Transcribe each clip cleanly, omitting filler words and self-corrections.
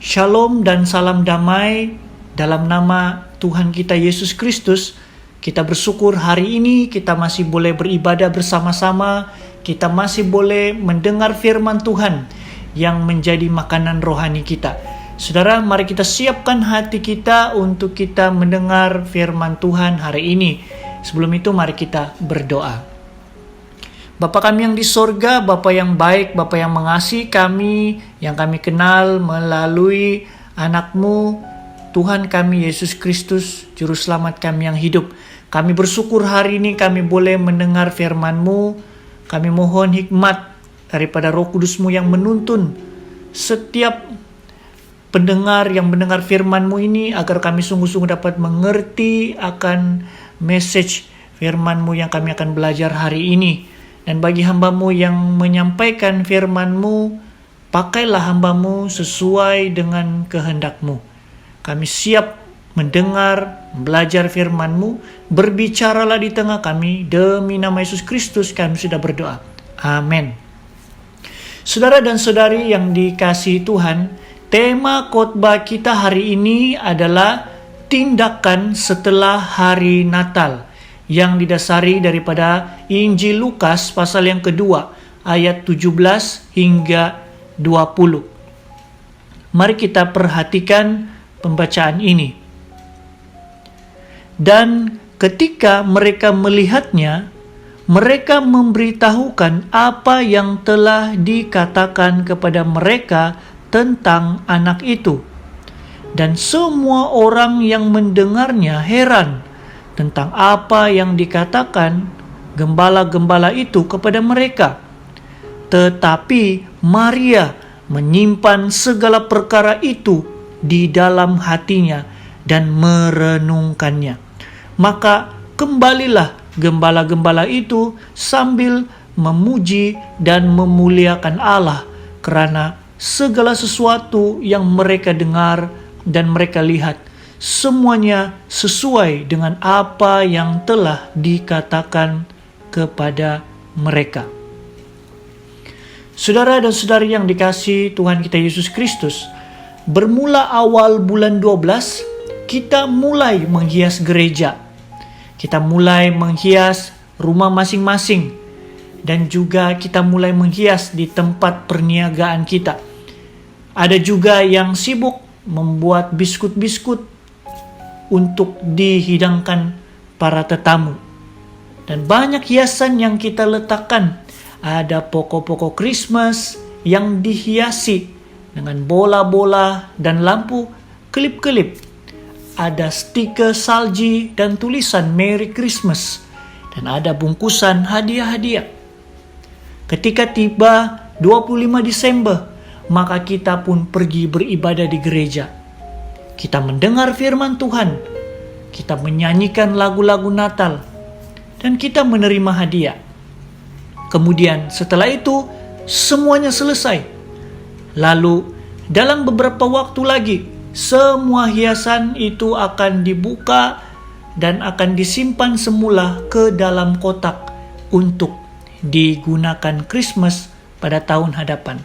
Shalom dan salam damai dalam nama Tuhan kita Yesus Kristus. Kita bersyukur hari ini kita masih boleh beribadah bersama-sama. Kita masih boleh mendengar firman Tuhan yang menjadi makanan rohani kita. Saudara, mari kita siapkan hati kita untuk kita mendengar firman Tuhan hari ini. Sebelum itu mari kita berdoa. Bapa kami yang di sorga, Bapa yang baik, Bapa yang mengasihi kami, yang kami kenal melalui anak-Mu, Tuhan kami Yesus Kristus, Juru Selamat kami yang hidup. Kami bersyukur hari ini kami boleh mendengar firman-Mu. Kami mohon hikmat daripada Roh Kudus-Mu yang menuntun setiap pendengar yang mendengar firman-Mu ini, agar kami sungguh-sungguh dapat mengerti akan message firman-Mu yang kami akan belajar hari ini. Dan bagi hamba-Mu yang menyampaikan firman-Mu, pakailah hamba-Mu sesuai dengan kehendak-Mu. Kami siap mendengar, belajar firman-Mu, berbicaralah di tengah kami, demi nama Yesus Kristus kami sudah berdoa. Amin. Saudara dan saudari yang dikasihi Tuhan, tema khotbah kita hari ini adalah tindakan setelah hari Natal, yang didasari daripada Injil Lukas pasal yang kedua ayat 17 hingga 20. Mari kita perhatikan pembacaan ini. Dan ketika mereka melihatnya, mereka memberitahukan apa yang telah dikatakan kepada mereka tentang anak itu. Dan semua orang yang mendengarnya heran tentang apa yang dikatakan gembala-gembala itu kepada mereka. Tetapi Maria menyimpan segala perkara itu di dalam hatinya dan merenungkannya. Maka kembalilah gembala-gembala itu sambil memuji dan memuliakan Allah kerana segala sesuatu yang mereka dengar dan mereka lihat, semuanya sesuai dengan apa yang telah dikatakan kepada mereka. Saudara dan saudari yang dikasihi Tuhan kita Yesus Kristus, bermula awal bulan 12, kita mulai menghias gereja. Kita mulai menghias rumah masing-masing. Dan juga kita mulai menghias di tempat perniagaan kita. Ada juga yang sibuk membuat biskut-biskut untuk dihidangkan para tetamu. Dan banyak hiasan yang kita letakkan. Ada pokok-pokok Christmas yang dihiasi dengan bola-bola dan lampu kelip-kelip. Ada stiker salji dan tulisan Merry Christmas. Dan ada bungkusan hadiah-hadiah. Ketika tiba 25 Desember, maka kita pun pergi beribadah di gereja. Kita mendengar firman Tuhan, kita menyanyikan lagu-lagu Natal, dan kita menerima hadiah. Kemudian setelah itu, semuanya selesai. Lalu dalam beberapa waktu lagi, semua hiasan itu akan dibuka dan akan disimpan semula ke dalam kotak untuk digunakan Christmas pada tahun hadapan.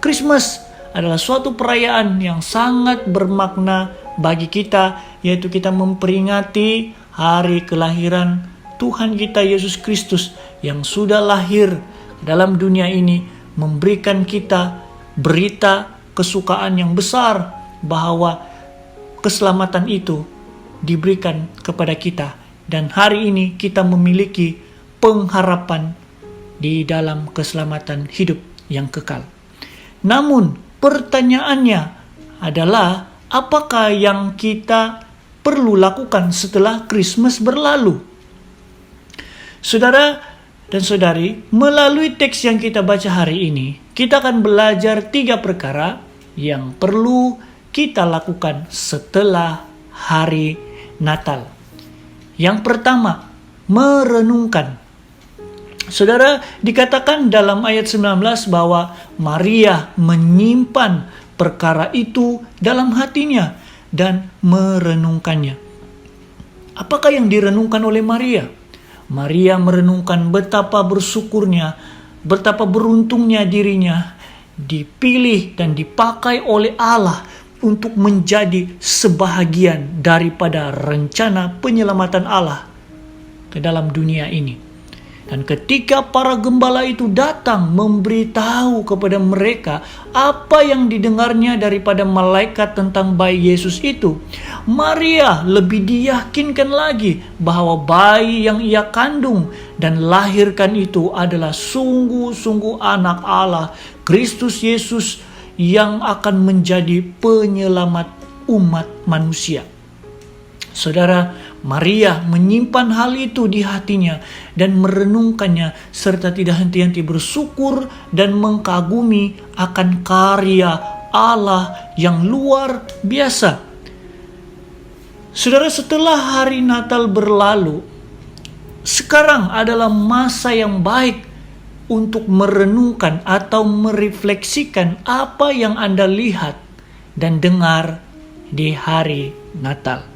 Christmas adalah suatu perayaan yang sangat bermakna bagi kita, yaitu kita memperingati hari kelahiran Tuhan kita Yesus Kristus yang sudah lahir dalam dunia ini, memberikan kita berita kesukaan yang besar bahwa keselamatan itu diberikan kepada kita, dan hari ini kita memiliki pengharapan di dalam keselamatan hidup yang kekal. Namun pertanyaannya adalah, apakah yang kita perlu lakukan setelah Christmas berlalu? Saudara dan saudari, melalui teks yang kita baca hari ini, kita akan belajar 3 perkara yang perlu kita lakukan setelah hari Natal. Yang pertama, merenungkan. Saudara, dikatakan dalam ayat 19 bahwa Maria menyimpan perkara itu dalam hatinya dan merenungkannya. Apakah yang direnungkan oleh Maria? Maria merenungkan betapa bersyukurnya, betapa beruntungnya dirinya dipilih dan dipakai oleh Allah untuk menjadi sebahagian daripada rencana penyelamatan Allah ke dalam dunia ini. Dan ketika para gembala itu datang memberitahu kepada mereka apa yang didengarnya daripada malaikat tentang bayi Yesus itu, Maria lebih diyakinkan lagi bahwa bayi yang ia kandung dan lahirkan itu adalah sungguh-sungguh anak Allah, Kristus Yesus, yang akan menjadi penyelamat umat manusia. Saudara, Maria menyimpan hal itu di hatinya dan merenungkannya serta tidak henti-henti bersyukur dan mengagumi akan karya Allah yang luar biasa. Saudara, setelah hari Natal berlalu, sekarang adalah masa yang baik untuk merenungkan atau merefleksikan apa yang Anda lihat dan dengar di hari Natal.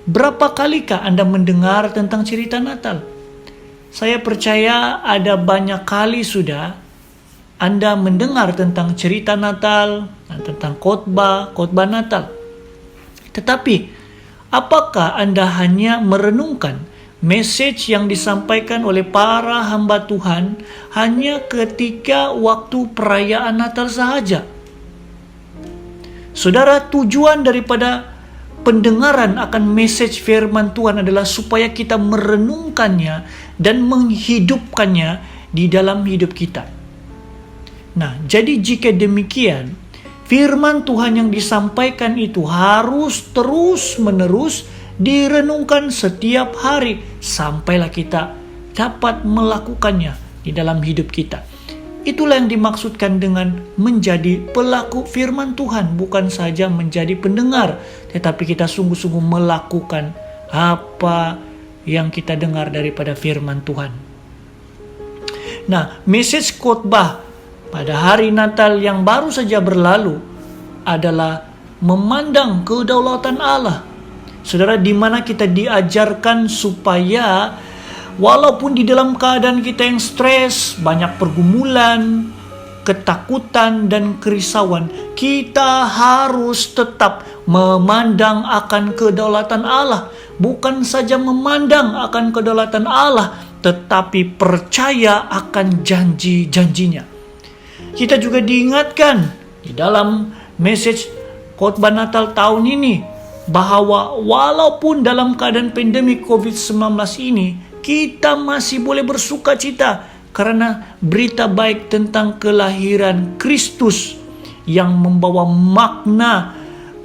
Berapa kalikah Anda mendengar tentang cerita Natal? Saya percaya ada banyak kali sudah Anda mendengar tentang cerita Natal, tentang khotbah Natal. Tetapi, apakah Anda hanya merenungkan message yang disampaikan oleh para hamba Tuhan hanya ketika waktu perayaan Natal sahaja? Saudara, tujuan daripada pendengaran akan message firman Tuhan adalah supaya kita merenungkannya dan menghidupkannya di dalam hidup kita. Nah, jadi jika demikian, firman Tuhan yang disampaikan itu harus terus-menerus direnungkan setiap hari sampailah kita dapat melakukannya di dalam hidup kita. Itulah yang dimaksudkan dengan menjadi pelaku firman Tuhan, bukan saja menjadi pendengar, tetapi kita sungguh-sungguh melakukan apa yang kita dengar daripada firman Tuhan. Nah, message khotbah pada hari Natal yang baru saja berlalu adalah memandang kedaulatan Allah. Saudara, di mana kita diajarkan supaya walaupun di dalam keadaan kita yang stres, banyak pergumulan, ketakutan, dan kerisauan, kita harus tetap memandang akan kedaulatan Allah. Bukan saja memandang akan kedaulatan Allah, tetapi percaya akan janji-janjinya. Kita juga diingatkan di dalam message khotbah Natal tahun ini bahwa walaupun dalam keadaan pandemi COVID-19 ini, kita masih boleh bersuka cita karena berita baik tentang kelahiran Kristus yang membawa makna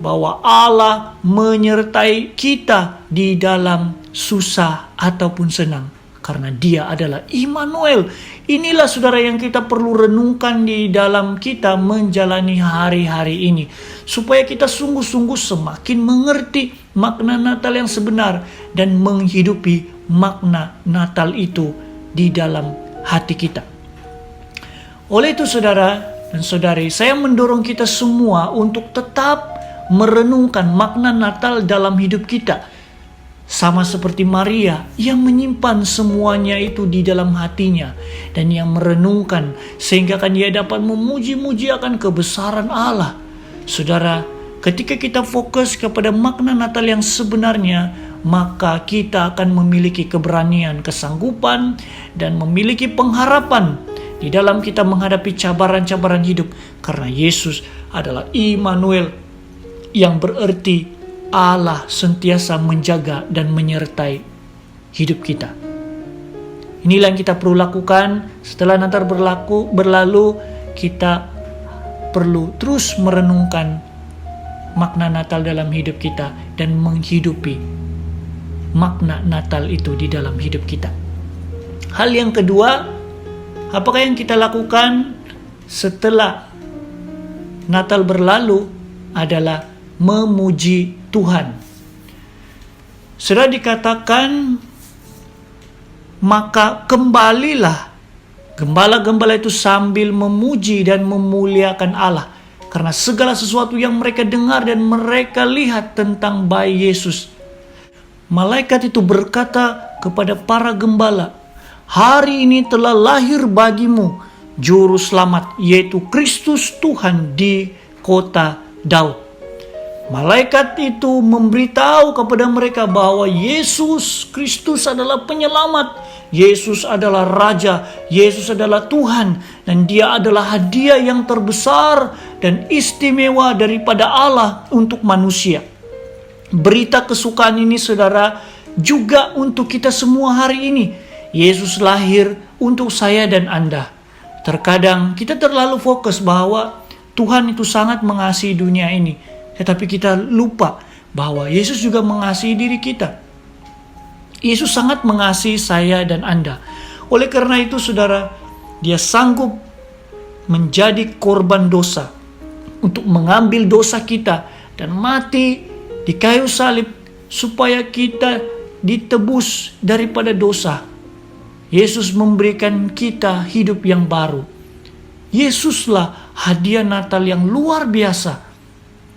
bahwa Allah menyertai kita di dalam susah ataupun senang karena Dia adalah Immanuel. Inilah saudara yang kita perlu renungkan di dalam kita menjalani hari-hari ini supaya kita sungguh-sungguh semakin mengerti makna Natal yang sebenar dan menghidupi makna Natal itu di dalam hati kita. Oleh itu saudara dan saudari, saya mendorong kita semua untuk tetap merenungkan makna Natal dalam hidup kita. Sama seperti Maria yang menyimpan semuanya itu di dalam hatinya dan yang merenungkan sehingga kan dia dapat memuji-muji akan kebesaran Allah. Saudara, ketika kita fokus kepada makna Natal yang sebenarnya, maka kita akan memiliki keberanian, kesanggupan, dan memiliki pengharapan di dalam kita menghadapi cabaran-cabaran hidup. Karena Yesus adalah Immanuel yang berarti Allah sentiasa menjaga dan menyertai hidup kita. Inilah yang kita perlu lakukan setelah Natal berlalu, kita perlu terus merenungkan makna Natal dalam hidup kita dan menghidupi makna Natal itu di dalam hidup kita. Hal yang kedua, apakah yang kita lakukan setelah Natal berlalu adalah memuji Tuhan. Sudah dikatakan, maka kembalilah gembala-gembala itu sambil memuji dan memuliakan Allah karena segala sesuatu yang mereka dengar dan mereka lihat tentang bayi Yesus. Malaikat itu berkata kepada para gembala, "Hari ini telah lahir bagimu Juru Selamat, yaitu Kristus Tuhan di kota Daud. Malaikat itu memberitahu kepada mereka bahwa Yesus Kristus adalah penyelamat, Yesus adalah Raja, Yesus adalah Tuhan, dan Dia adalah hadiah yang terbesar dan istimewa daripada Allah untuk manusia. Berita kesukaan ini, saudara, juga untuk kita semua hari ini. Yesus lahir untuk saya dan Anda. Terkadang kita terlalu fokus bahwa Tuhan itu sangat mengasihi dunia ini, tetapi kita lupa bahwa Yesus juga mengasihi diri kita. Yesus sangat mengasihi saya dan Anda. Oleh karena itu, saudara, Dia sanggup menjadi korban dosa untuk mengambil dosa kita dan mati di kayu salib supaya kita ditebus daripada dosa. Yesus memberikan kita hidup yang baru. Yesuslah hadiah Natal yang luar biasa.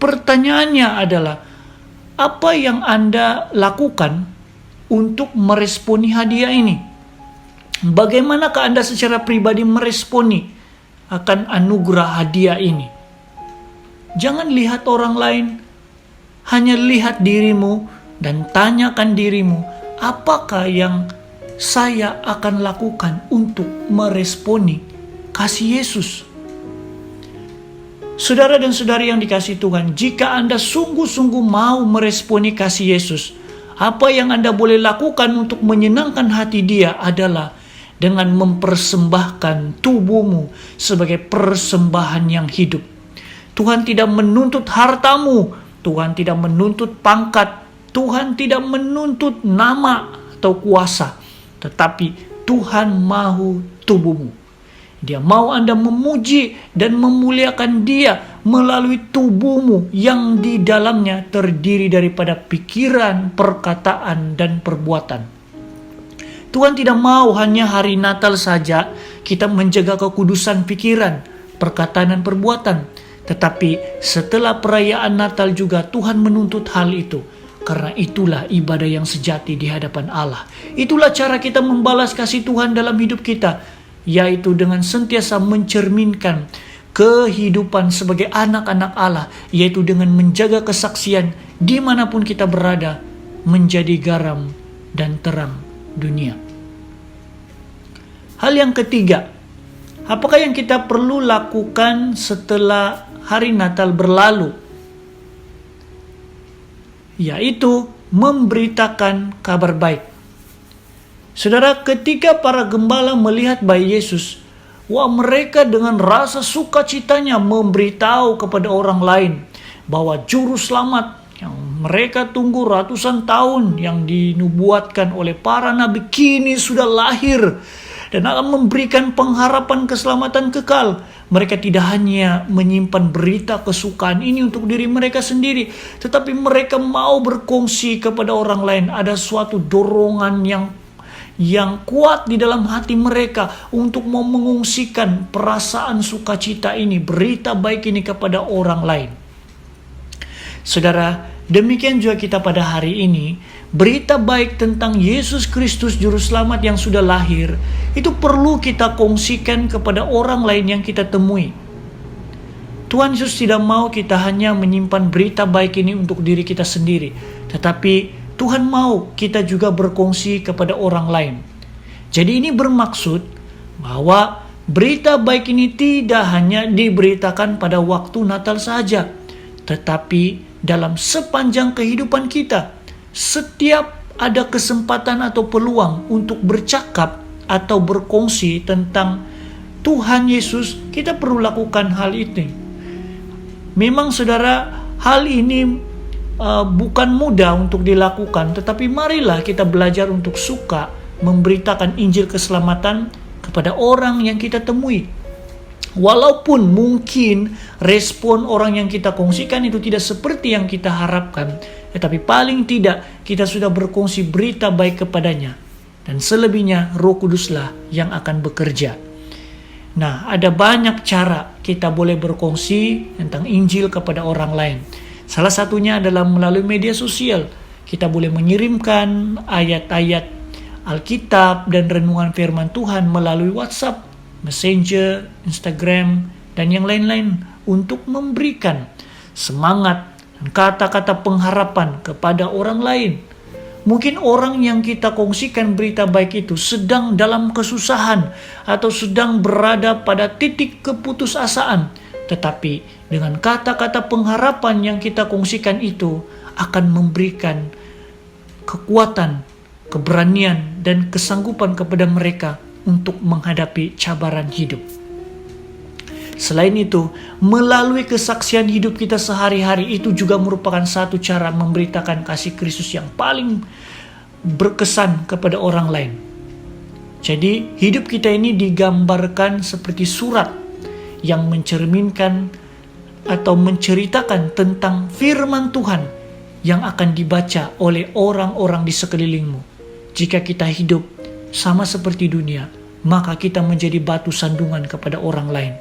Pertanyaannya adalah, apa yang Anda lakukan untuk meresponi hadiah ini? Bagaimanakah Anda secara pribadi meresponi akan anugerah hadiah ini? Jangan lihat orang lain, hanya lihat dirimu dan tanyakan dirimu, apakah yang saya akan lakukan untuk meresponi kasih Yesus? Saudara dan saudari yang dikasihi Tuhan, jika Anda sungguh-sungguh mau meresponi kasih Yesus, apa yang Anda boleh lakukan untuk menyenangkan hati Dia adalah dengan mempersembahkan tubuhmu sebagai persembahan yang hidup. Tuhan tidak menuntut hartamu, Tuhan tidak menuntut pangkat, Tuhan tidak menuntut nama atau kuasa, tetapi Tuhan mau tubuhmu. Dia mau Anda memuji dan memuliakan Dia melalui tubuhmu yang di dalamnya terdiri daripada pikiran, perkataan, dan perbuatan. Tuhan tidak mau hanya hari Natal saja kita menjaga kekudusan pikiran, perkataan, dan perbuatan. Tetapi setelah perayaan Natal juga Tuhan menuntut hal itu. Karena itulah ibadah yang sejati di hadapan Allah. Itulah cara kita membalas kasih Tuhan dalam hidup kita, yaitu dengan sentiasa mencerminkan kehidupan sebagai anak-anak Allah, yaitu dengan menjaga kesaksian dimanapun kita berada, menjadi garam dan terang dunia. Hal yang ketiga, apakah yang kita perlu lakukan setelah hari Natal berlalu? Yaitu memberitakan kabar baik. Saudara, ketika para gembala melihat bayi Yesus, mereka dengan rasa sukacitanya memberitahu kepada orang lain bahwa juru selamat yang mereka tunggu ratusan tahun, yang dinubuatkan oleh para nabi, kini sudah lahir dan akan memberikan pengharapan keselamatan kekal. Mereka tidak hanya menyimpan berita kesukaan ini untuk diri mereka sendiri, tetapi mereka mau berkongsi kepada orang lain. Ada suatu dorongan yang kuat di dalam hati mereka untuk mau mengungsikan perasaan sukacita ini, berita baik ini kepada orang lain. Saudara, demikian juga kita pada hari ini, berita baik tentang Yesus Kristus Juru Selamat yang sudah lahir, itu perlu kita kongsikan kepada orang lain yang kita temui. Tuhan Yesus tidak mau kita hanya menyimpan berita baik ini untuk diri kita sendiri, tetapi Tuhan mau kita juga berkongsi kepada orang lain. Jadi ini bermaksud bahwa berita baik ini tidak hanya diberitakan pada waktu Natal saja, tetapi dalam sepanjang kehidupan kita. Setiap ada kesempatan atau peluang untuk bercakap atau berkongsi tentang Tuhan Yesus, kita perlu lakukan hal itu. Memang saudara, hal ini bukan mudah untuk dilakukan, tetapi marilah kita belajar untuk suka memberitakan Injil keselamatan kepada orang yang kita temui. Walaupun mungkin respon orang yang kita kongsikan itu tidak seperti yang kita harapkan, tetapi paling tidak kita sudah berkongsi berita baik kepadanya. Dan selebihnya Roh Kuduslah yang akan bekerja. Nah, ada banyak cara kita boleh berkongsi tentang Injil kepada orang lain. Salah satunya adalah melalui media sosial. Kita boleh mengirimkan ayat-ayat Alkitab dan renungan firman Tuhan melalui WhatsApp, Messenger, Instagram, dan yang lain-lain untuk memberikan semangat, dan kata-kata pengharapan kepada orang lain. Mungkin orang yang kita kongsikan berita baik itu sedang dalam kesusahan atau sedang berada pada titik keputusasaan. Tetapi dengan kata-kata pengharapan yang kita kongsikan itu akan memberikan kekuatan, keberanian, dan kesanggupan kepada mereka untuk menghadapi cabaran hidup. Selain itu, melalui kesaksian hidup kita sehari-hari itu juga merupakan satu cara memberitakan kasih Kristus yang paling berkesan kepada orang lain. Jadi, hidup kita ini digambarkan seperti surat yang mencerminkan atau menceritakan tentang firman Tuhan yang akan dibaca oleh orang-orang di sekelilingmu. Jika kita hidup sama seperti dunia, maka kita menjadi batu sandungan kepada orang lain.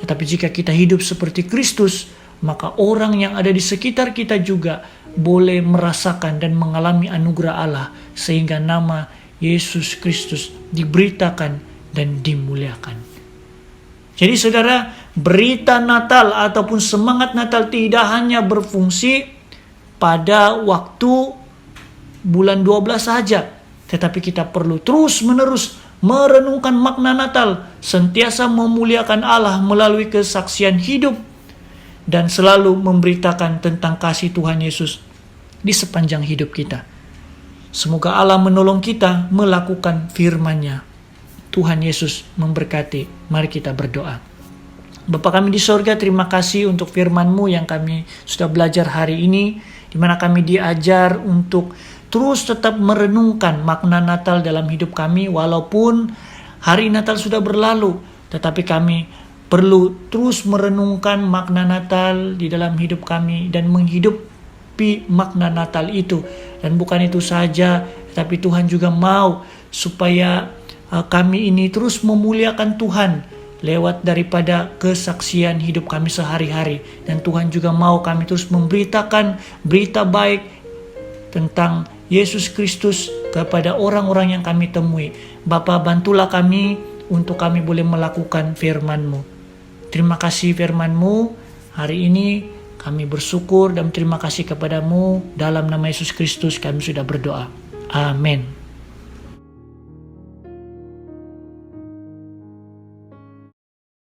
Tetapi jika kita hidup seperti Kristus, maka orang yang ada di sekitar kita juga boleh merasakan dan mengalami anugerah Allah, sehingga nama Yesus Kristus diberitakan dan dimuliakan. Jadi saudara, berita Natal ataupun semangat Natal tidak hanya berfungsi pada waktu bulan 12 saja, tetapi kita perlu terus-menerus merenungkan makna Natal, sentiasa memuliakan Allah melalui kesaksian hidup, dan selalu memberitakan tentang kasih Tuhan Yesus di sepanjang hidup kita. Semoga Allah menolong kita melakukan firman-Nya. Tuhan Yesus memberkati. Mari kita berdoa. Bapa kami di sorga, terima kasih untuk firman-Mu yang kami sudah belajar hari ini, di mana kami diajar untuk terus tetap merenungkan makna Natal dalam hidup kami, walaupun hari Natal sudah berlalu, tetapi kami perlu terus merenungkan makna Natal di dalam hidup kami dan menghidupi makna Natal itu. Dan bukan itu saja, tapi Tuhan juga mau supaya kami ini terus memuliakan Tuhan lewat daripada kesaksian hidup kami sehari-hari. Dan Tuhan juga mau kami terus memberitakan berita baik tentang Yesus Kristus kepada orang-orang yang kami temui. Bapa, bantulah kami untuk kami boleh melakukan firman-Mu. Terima kasih firman-Mu. Hari ini kami bersyukur dan terima kasih kepadamu. Dalam nama Yesus Kristus kami sudah berdoa. Amin.